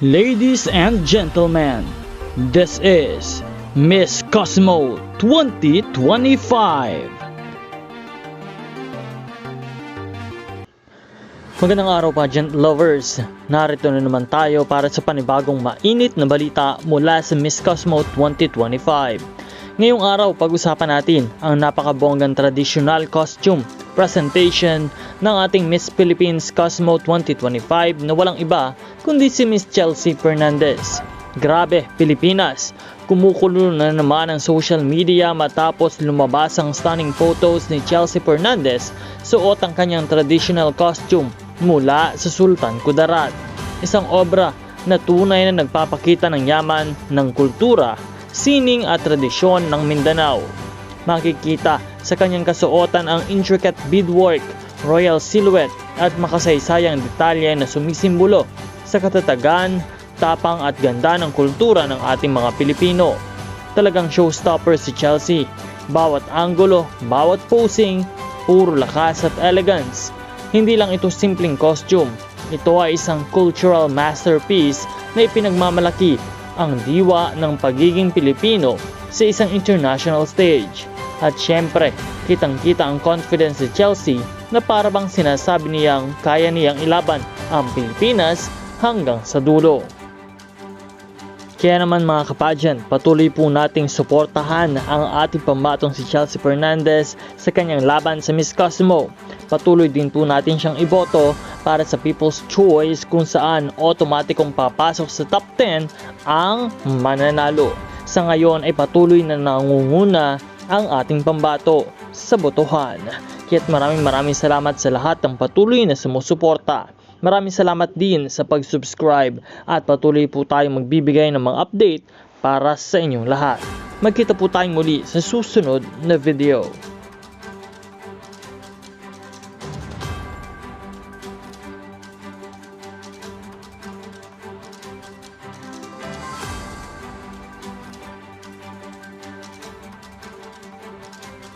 Ladies and gentlemen, this is Miss Cosmo 2025. Magandang araw pageant lovers! Narito na naman tayo para sa panibagong mainit na balita mula sa Miss Cosmo 2025. Ngayong araw, pag-usapan natin ang napakabonggang traditional costume presentation ng ating Miss Philippines Cosmo 2025 na walang iba kundi si Miss Chelsea Fernandez. Grabe, Pilipinas! Kumukulo na naman ang social media matapos lumabas ang stunning photos ni Chelsea Fernandez suot ang kanyang traditional costume mula sa Sultan Kudarat. Isang obra na tunay na nagpapakita ng yaman ng kultura, sining at tradisyon ng Mindanao. Makikita sa kanyang kasuotan ang intricate beadwork, royal silhouette at makasaysayang detalye na sumisimbolo sa katatagan, tapang at ganda ng kultura ng ating mga Pilipino. Talagang showstopper si Chelsea. Bawat anggulo, bawat posing, puro lakas at elegance. Hindi lang ito simpleng costume. Ito ay isang cultural masterpiece na ipinagmamalaki ang diwa ng pagiging Pilipino sa isang international stage. At syempre, kitang-kita ang confidence ni Chelsea na parabang sinasabi niyang kaya niyang ilaban ang Pilipinas hanggang sa dulo. Kaya naman mga kapageant, patuloy po nating suportahan ang ating pambatong si Chelsea Fernandez sa kanyang laban sa Miss Cosmo. Patuloy din po natin siyang iboto para sa People's Choice kung saan automatikong papasok sa top 10 ang mananalo. Sa ngayon ay patuloy na nangunguna ang ating pambato sa botohan. Kaya't maraming salamat sa lahat ng patuloy na sumusuporta. Maraming salamat din sa pag-subscribe at patuloy po tayong magbibigay ng mga update para sa inyong lahat. Magkita po tayong muli sa susunod na video.